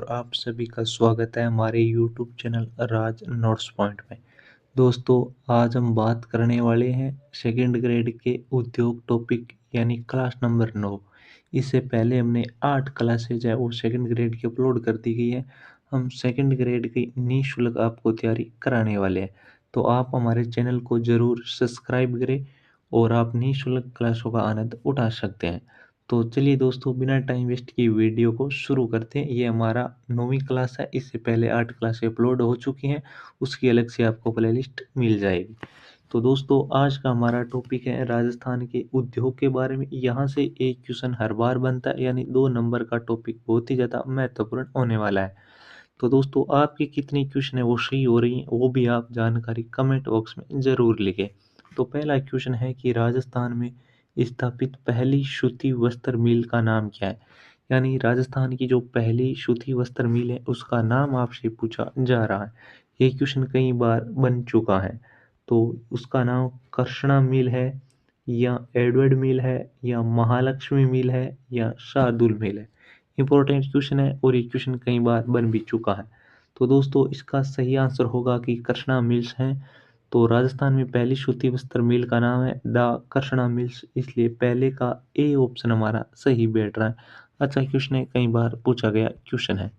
और आप सभी का स्वागत है हमारे यूट्यूब चैनल राज नोट्स पॉइंट में। दोस्तों, आज हम बात करने वाले हैं सेकंड ग्रेड के उद्योग टॉपिक यानी क्लास नंबर 9। इससे पहले हमने 8 क्लासेज है वो सेकंड ग्रेड की अपलोड कर दी गई है। हम सेकंड ग्रेड की निःशुल्क आपको तैयारी कराने वाले हैं, तो आप हमारे चैनल को ज़रूर सब्सक्राइब करें और आप निःशुल्क क्लासों का आनंद उठा सकते हैं। तो चलिए दोस्तों, बिना टाइम वेस्ट की वीडियो को शुरू करते हैं। ये हमारा 9वीं क्लास है, इससे पहले 8 क्लासें अपलोड हो चुकी हैं, उसकी अलग से आपको प्लेलिस्ट मिल जाएगी। तो दोस्तों, आज का हमारा टॉपिक है राजस्थान के उद्योग के बारे में। यहाँ से एक क्वेश्चन हर बार बनता है, यानी 2 नंबर का टॉपिक बहुत ही ज़्यादा महत्वपूर्ण होने वाला है। तो दोस्तों, आपकी कितनी क्वेश्चन है वो सही हो रही है, वो भी आप जानकारी कमेंट बॉक्स में ज़रूर लिखें। तो पहला क्वेश्चन है कि राजस्थान में स्थापित पहली सूती वस्त्र मिल का नाम क्या है? यानी राजस्थान की जो पहली सूती वस्त्र मिल है उसका नाम आपसे पूछा जा रहा है। ये क्वेश्चन कई बार बन चुका है। तो उसका नाम कृष्णा मिल है, या एडवर्ड मिल है, या महालक्ष्मी मिल है, या शार्दुल मिल है। इंपॉर्टेंट क्वेश्चन है और ये क्वेश्चन कई बार बन भी चुका है। तो दोस्तों, इसका सही आंसर होगा कि कृष्णा मिल्स हैं। तो राजस्थान में पहली सूती वस्त्र मिल का नाम है द कृष्णा मिल्स, इसलिए पहले का ए ऑप्शन हमारा सही बैठ रहा है। अच्छा क्वेश्चन है, कई बार पूछा गया क्वेश्चन है।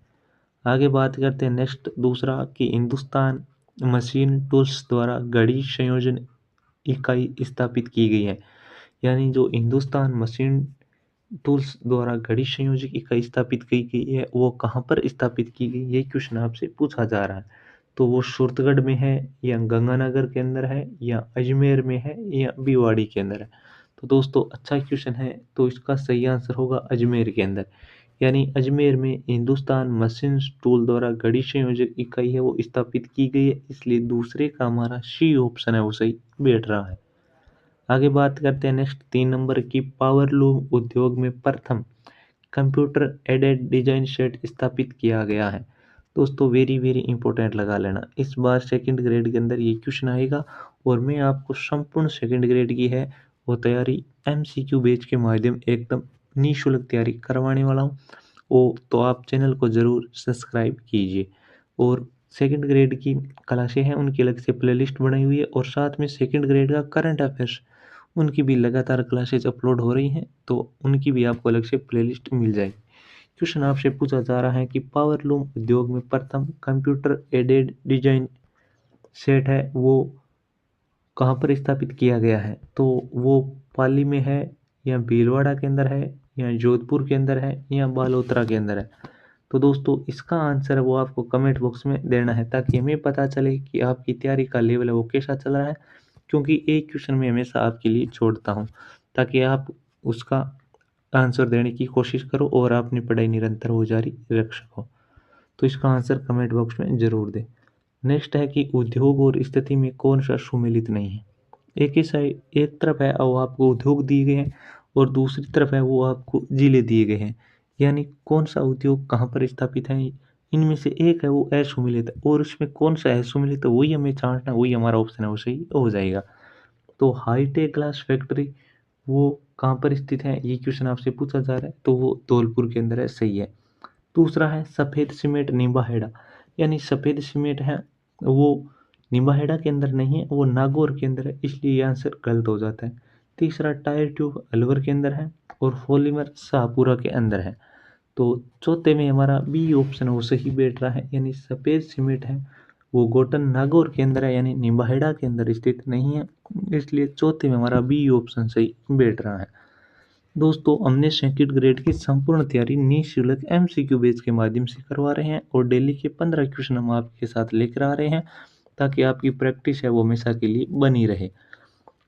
आगे बात करते हैं नेक्स्ट दूसरा कि हिंदुस्तान मशीन टूल्स द्वारा घड़ी संयोजन इकाई स्थापित की गई है। यानी जो हिंदुस्तान मशीन टूल्स द्वारा घड़ी संयोजक इकाई स्थापित की गई है, वो कहाँ पर स्थापित की गई, ये क्वेश्चन आपसे पूछा जा रहा है। तो वो सूरतगढ़ में है, या गंगानगर के अंदर है, या अजमेर में है, या भिवाड़ी के अंदर है। तो दोस्तों, अच्छा क्वेश्चन है, तो इसका सही आंसर होगा अजमेर के अंदर। यानी अजमेर में हिंदुस्तान मशीन टूल द्वारा घड़ी संयोजक इकाई है वो स्थापित की गई है, इसलिए दूसरे का हमारा सी ऑप्शन है वो सही बैठ रहा है। आगे बात करते हैं नेक्स्ट 3 नंबर की पावर लूम उद्योग में प्रथम कंप्यूटर एडेड डिजाइन सेट स्थापित किया गया है। दोस्तों, वेरी वेरी इंपॉर्टेंट लगा लेना, इस बार सेकंड ग्रेड के अंदर ये क्वेश्चन आएगा और मैं आपको संपूर्ण सेकंड ग्रेड की है वो तैयारी एमसीक्यू बेच के माध्यम एकदम निःशुल्क तैयारी करवाने वाला हूँ। ओ तो आप चैनल को ज़रूर सब्सक्राइब कीजिए। और सेकंड ग्रेड की क्लासें हैं उनकी अलग से प्लेलिस्ट बनाई हुई है, और साथ में सेकंड ग्रेड का करंट अफेयर्स उनकी भी लगातार क्लासेज अपलोड हो रही हैं, तो उनकी भी आपको अलग से प्लेलिस्ट मिल जाएगी। क्वेश्चन आपसे पूछा जा रहा है कि पावर लूम उद्योग में प्रथम कंप्यूटर एडेड डिजाइन सेट है वो कहाँ पर स्थापित किया गया है? तो वो पाली में है, या भीलवाड़ा के अंदर है, या जोधपुर के अंदर है, या बालोतरा के अंदर है। तो दोस्तों, इसका आंसर वो आपको कमेंट बॉक्स में देना है, ताकि हमें पता चले कि आपकी तैयारी का लेवल है वो कैसा चल रहा है। क्योंकि एक क्वेश्चन मैं हमेशा आपके लिए छोड़ता हूँ, ताकि आप उसका आंसर देने की कोशिश करो और अपनी पढ़ाई निरंतर वो जारी रख सको। तो इसका आंसर कमेंट बॉक्स में ज़रूर दें। नेक्स्ट है कि उद्योग और स्थिति में कौन सा सुमेलित नहीं है? एक ही साइड, एक तरफ है वो आपको उद्योग दिए गए हैं, और दूसरी तरफ है वो आपको जिले दिए गए हैं। यानी कौन सा उद्योग कहाँ पर स्थापित है, इनमें से एक है वो असुमेलित है, और उसमें कौन सा असुमेलित है वही हमें छांटना, वही हमारा ऑप्शन है वो सही हो जाएगा। तो हाईटेक ग्लास फैक्ट्री वो कहाँ पर स्थित है, ये क्वेश्चन आपसे पूछा जा रहा है, तो वो धौलपुर के अंदर है, सही है। दूसरा है सफ़ेद सीमेंट निम्बाहेड़ा, यानी सफ़ेद सीमेंट है वो निम्बाहेड़ा के अंदर नहीं है, वो नागौर के अंदर है, इसलिए ये आंसर गलत हो जाता है। तीसरा टायर ट्यूब अलवर के अंदर है, और पॉलीमर शाहपुरा के अंदर है। तो चौथे में हमारा बी ऑप्शन है वो सही बैठ रहा है, यानी सफ़ेद सीमेंट है वो गोटन नागौर के अंदर है, यानी निम्बाहेड़ा के अंदर स्थित नहीं है, इसलिए चौथे में हमारा बी ऑप्शन सही बैठ रहा है। दोस्तों, हमने सेकंड ग्रेड की संपूर्ण तैयारी निःशुल्क एमसीक्यू बेस के माध्यम से करवा रहे हैं, और डेली के 15 क्वेश्चन हम आपके साथ लेकर आ रहे हैं, ताकि आपकी प्रैक्टिस है वो हमेशा के लिए बनी रहे।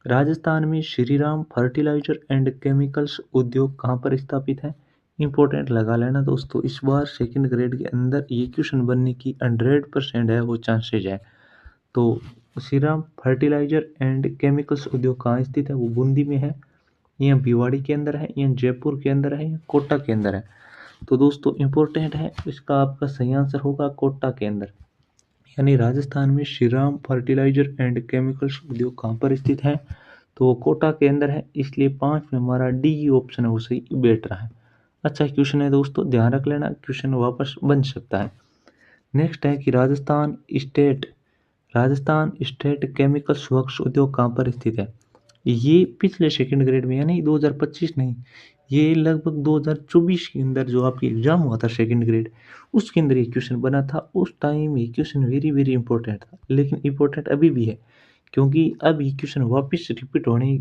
राजस्थान में श्रीराम फर्टिलाइजर एंड केमिकल्स उद्योग कहाँ पर स्थापित है? इंपॉर्टेंट लगा लेना दोस्तों, इस बार सेकंड ग्रेड के अंदर ये क्वेश्चन बनने की 100% है वो चांसेज है। तो श्रीराम फर्टिलाइजर एंड केमिकल्स उद्योग कहाँ स्थित है? वो बूंदी में है, या भिवाड़ी के अंदर है, या जयपुर के अंदर है, या कोटा के अंदर है। तो दोस्तों, इम्पोर्टेंट है, इसका आपका सही आंसर होगा कोटा के अंदर। यानी राजस्थान में श्रीराम फर्टिलाइजर एंड केमिकल्स उद्योग कहाँ पर स्थित है? तो वो कोटा के अंदर है, इसलिए 5 में हमारा डी ऑप्शन है वो सही बैठ रहा है। अच्छा क्वेश्चन है दोस्तों, ध्यान रख लेना, क्वेश्चन वापस बन सकता है। नेक्स्ट है कि राजस्थान स्टेट केमिकल वर्क्स उद्योग कहाँ पर स्थित है। ये पिछले सेकंड ग्रेड में, यानी 2025 नहीं, ये लगभग 2024 के अंदर जो आपकी एग्जाम हुआ था सेकंड ग्रेड, उसके अंदर ये क्वेश्चन बना था। उस टाइम ये क्वेश्चन वेरी वेरी इंपॉर्टेंट था, लेकिन इंपॉर्टेंट अभी भी है, क्योंकि अब ये क्वेश्चन वापस रिपीट होने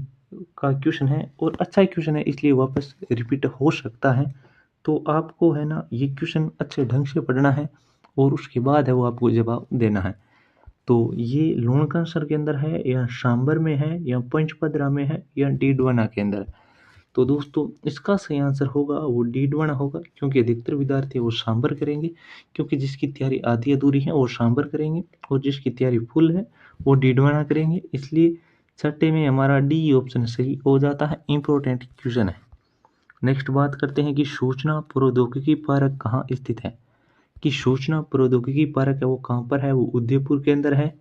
का क्वेश्चन है और अच्छा क्वेश्चन है, इसलिए वापस रिपीट हो सकता है। तो आपको है ना ये क्वेश्चन अच्छे ढंग से पढ़ना है और उसके बाद है वो आपको जवाब देना है। तो ये लूणकरसर के अंदर है या सांबर में है या पंचपदरा में है या डीडवाना के अंदर है। तो दोस्तों इसका सही आंसर होगा वो डीडवाना होगा, क्योंकि अधिकतर विद्यार्थी वो सांबर करेंगे, क्योंकि जिसकी तैयारी आधी अधूरी है वो सांबर करेंगे और जिसकी तैयारी फुल है वो डीडवाना करेंगे। इसलिए छठे में हमारा डी ऑप्शन सही हो जाता है, इंपॉर्टेंट क्वेश्चन है। नेक्स्ट बात करते हैं कि सूचना प्रौद्योगिकी पार्क कहाँ स्थित है। कि सूचना प्रौद्योगिकी पार्क है वो कहाँ पर है, वो उदयपुर के अंदर है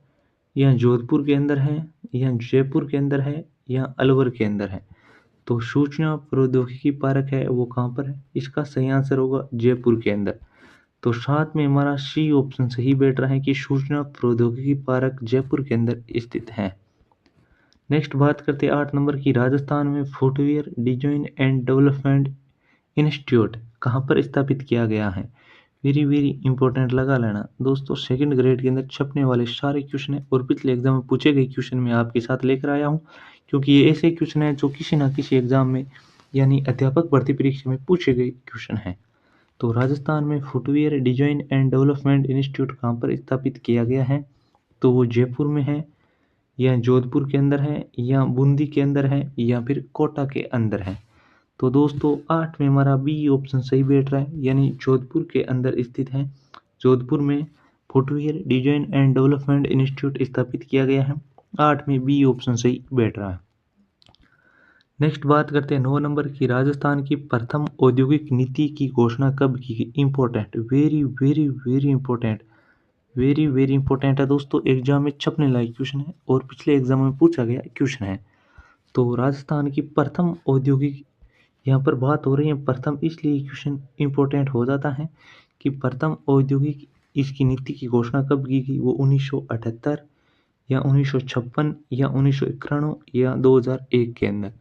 या जोधपुर के अंदर है या जयपुर के अंदर है या अलवर के अंदर है। तो सूचना प्रौद्योगिकी पार्क है वो कहाँ पर है, इसका सही आंसर होगा जयपुर के अंदर। तो साथ में हमारा सी ऑप्शन सही बैठ रहा है कि सूचना प्रौद्योगिकी पार्क जयपुर के अंदर स्थित है। नेक्स्ट बात करते हैं 8 नंबर की, राजस्थान में footwear design and development institute कहाँ पर स्थापित किया गया है। वेरी वेरी इंपॉर्टेंट लगा लेना दोस्तों, सेकंड ग्रेड के अंदर छपने वाले सारे क्वेश्चन है और पिछले एग्जाम में पूछे गए क्वेश्चन में आपके साथ लेकर आया हूँ, क्योंकि ये ऐसे क्वेश्चन है जो किसी ना किसी एग्जाम में यानी अध्यापक भर्ती परीक्षा में पूछे गए क्वेश्चन है। तो राजस्थान में footwear design and development institute कहाँ पर स्थापित किया गया है, तो वो जयपुर में है या जोधपुर के अंदर है या बूंदी के अंदर है या फिर कोटा के अंदर है। तो दोस्तों 8 में हमारा बी ऑप्शन सही बैठ रहा है, यानी जोधपुर के अंदर स्थित है। जोधपुर में footwear design and development institute स्थापित किया गया है। 8 में बी ऑप्शन सही बैठ रहा है। नेक्स्ट बात करते हैं 9 नंबर की, राजस्थान की प्रथम औद्योगिक नीति की घोषणा कब की गई। Important, very very very important, very very important है दोस्तों, एग्जाम में छपने लायक क्वेश्चन है और पिछले एग्जाम में पूछा गया क्वेश्चन है। तो राजस्थान की प्रथम औद्योगिक, यहाँ पर बात हो रही है प्रथम, इसलिए क्वेश्चन इंपॉर्टेंट हो जाता है कि प्रथम औद्योगिक इसकी नीति की घोषणा कब की गई, वो 1978 या 1956 या 1991 या 2001 के अंदर।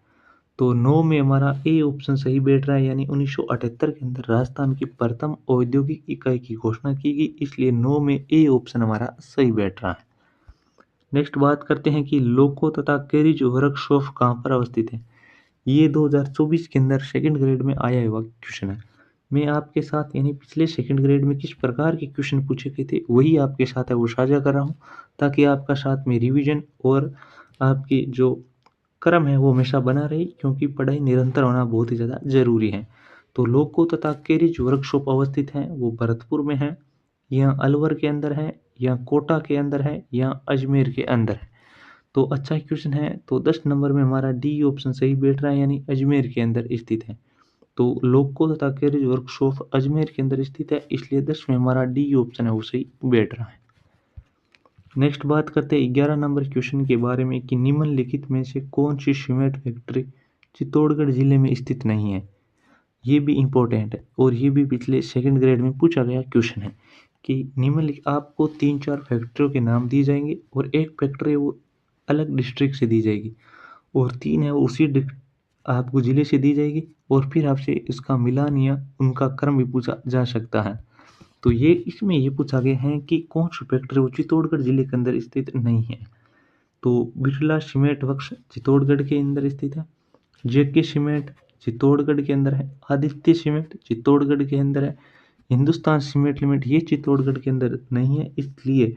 तो 9 में हमारा ए ऑप्शन सही बैठ रहा है, यानी 1978 के अंदर राजस्थान की प्रथम औद्योगिक इकाई की घोषणा की गई, इसलिए 9 में ए ऑप्शन हमारा सही बैठ रहा है। नेक्स्ट बात करते हैं कि लोको तथा कैरिज वर्कशॉप कहाँ पर अवस्थित है। ये 2024 के अंदर सेकंड ग्रेड में आया हुआ क्वेश्चन है। मैं आपके साथ यानी पिछले सेकंड ग्रेड में किस प्रकार के क्वेश्चन पूछे गए थे वही आपके साथ है वो साझा कर रहा हूँ, ताकि आपका साथ में रिवीजन और आपकी जो क्रम है वो हमेशा बना रहे, क्योंकि पढ़ाई निरंतर होना बहुत ही ज़्यादा जरूरी है। तो लोको तथा कैरिज वर्कशॉप अवस्थित है वो भरतपुर में है या अलवर के अंदर है या कोटा के अंदर है या अजमेर के अंदर है। तो अच्छा क्वेश्चन है, तो 10 नंबर में हमारा डी ऑप्शन सही बैठ रहा है, यानी अजमेर के अंदर स्थित है। तो लोको तथा कैरिज वर्कशॉप अजमेर के अंदर स्थित है, इसलिए 10 में हमारा डी ऑप्शन है वो सही बैठ रहा है। नेक्स्ट बात करते हैं 11 नंबर क्वेश्चन के बारे में कि निम्नलिखित में से कौन सी सीमेंट फैक्ट्री चित्तौड़गढ़ जिले में स्थित नहीं है। ये भी इम्पोर्टेंट है और ये भी पिछले सेकंड ग्रेड में पूछा गया क्वेश्चन है कि निम्नलिखित आपको 3-4 फैक्ट्रियों के नाम दिए जाएंगे और एक फैक्ट्री वो अलग डिस्ट्रिक्ट से दी जाएगी और 3 है वो उसी आपको जिले से दी जाएगी और फिर आपसे इसका मिलान या उनका क्रम भी पूछा जा सकता है। तो ये इसमें ये पूछा गया है कि कौन सी फैक्ट्री वो चित्तौड़गढ़ जिले के अंदर स्थित नहीं है। तो बिरला सीमेंट वर्क्स चित्तौड़गढ़ के अंदर स्थित है, जेके सीमेंट चित्तौड़गढ़ के अंदर है, आदित्य सीमेंट चित्तौड़गढ़ के अंदर है, हिंदुस्तान सीमेंट लिमिटेड ये चित्तौड़गढ़ के अंदर नहीं है, इसलिए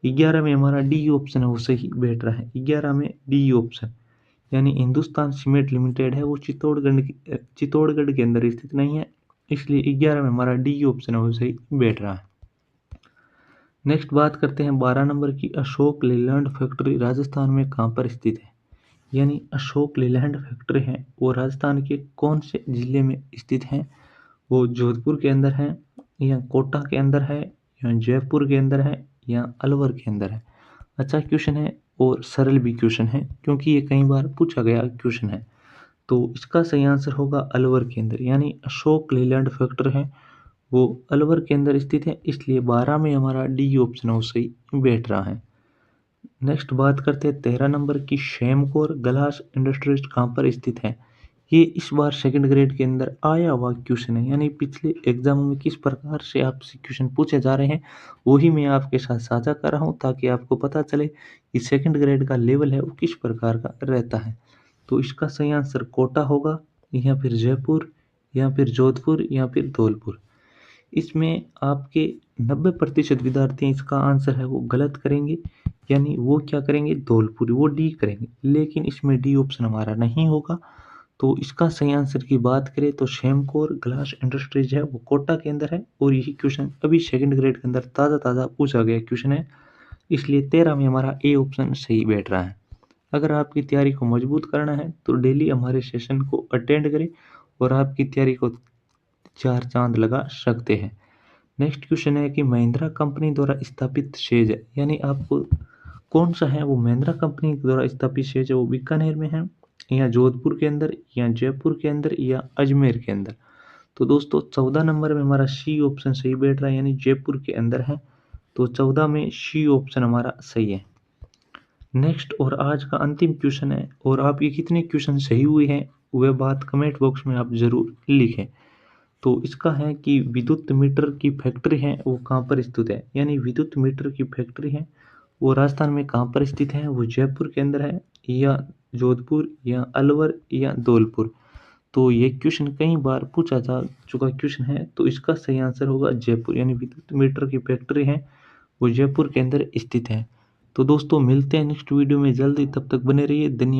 11 में हमारा डी ऑप्शन है वो सही बैठ रहा है। 11 में डी ऑप्शन, यानी हिंदुस्तान सीमेंट लिमिटेड है वो चित्तौड़गढ़ के अंदर स्थित नहीं है, इसलिए 11 में हमारा डी ऑप्शन है वो सही बैठ रहा है। नेक्स्ट बात करते हैं 12 नंबर की, अशोक लेलैंड फैक्ट्री राजस्थान में कहाँ पर स्थित है। यानी अशोक लेलैंड फैक्ट्री है वो राजस्थान के कौन से जिले में स्थित है, वो जोधपुर के अंदर है या कोटा के अंदर है या जयपुर के अंदर है या अलवर के अंदर है। अच्छा क्वेश्चन है और सरल भी क्वेश्चन है, क्योंकि ये कई बार पूछा गया क्वेश्चन है। तो इसका सही आंसर होगा अलवर के अंदर, यानी अशोक लेलैंड फैक्ट्री है वो अलवर के अंदर स्थित है, इसलिए 12 में हमारा डी ऑप्शन वो सही बैठ रहा है। नेक्स्ट बात करते हैं 13 नंबर की, शेमकोर ग्लास इंडस्ट्रीज कहाँ पर स्थित है। ये इस बार सेकंड ग्रेड के अंदर आया हुआ क्वेश्चन है, यानी पिछले एग्जामों में किस प्रकार से आपसे क्वेश्चन पूछे जा रहे हैं वही मैं आपके साथ साझा कर रहा हूँ, ताकि आपको पता चले कि सेकंड ग्रेड का लेवल है वो किस प्रकार का रहता है। तो इसका सही आंसर कोटा होगा, या फिर जयपुर, या फिर जोधपुर, या फिर धौलपुर। इसमें आपके 90% विद्यार्थी इसका आंसर है वो गलत करेंगे, यानी वो क्या करेंगे, धौलपुर, वो डी करेंगे, लेकिन इसमें डी ऑप्शन हमारा नहीं होगा। तो इसका सही आंसर की बात करें तो शेमकोर ग्लास इंडस्ट्रीज है वो कोटा के अंदर है, और यही क्वेश्चन अभी सेकंड ग्रेड के अंदर ताज़ा ताज़ा पूछा गया क्वेश्चन है, इसलिए 13 में हमारा ए ऑप्शन सही बैठ रहा है। अगर आपकी तैयारी को मजबूत करना है तो डेली हमारे सेशन को अटेंड करें और आपकी तैयारी को 4 चांद लगा सकते हैं। नेक्स्ट क्वेश्चन है कि महिंद्रा कंपनी द्वारा स्थापित सेज है, यानी आपको कौन सा है वो महिंद्रा कंपनी द्वारा स्थापित सेज है, वो बीकानेर में है, या जोधपुर के अंदर, या जयपुर के अंदर, या अजमेर के अंदर। तो दोस्तों 14 नंबर में हमारा सी ऑप्शन सही बैठ रहा है, यानी जयपुर के अंदर है। तो 14 में सी ऑप्शन हमारा सही है। नेक्स्ट और आज का अंतिम क्वेश्चन है, और आपके कितने क्वेश्चन सही हुए हैं वह बात कमेंट बॉक्स में आप जरूर लिखें। तो इसका है कि विद्युत मीटर की फैक्ट्री है वो कहाँ पर स्थित है, यानी विद्युत मीटर की फैक्ट्री है वो राजस्थान में कहाँ पर स्थित है, वो जयपुर के अंदर है, या जोधपुर, या अलवर, या धौलपुर। तो ये क्वेश्चन कई बार पूछा जा चुका क्वेश्चन है, तो इसका सही आंसर होगा जयपुर, यानी विद्युत मीटर की फैक्ट्री है वो जयपुर के अंदर स्थित है। तो दोस्तों मिलते हैं नेक्स्ट वीडियो में जल्दी, तब तक बने रहिए, धन्यवाद।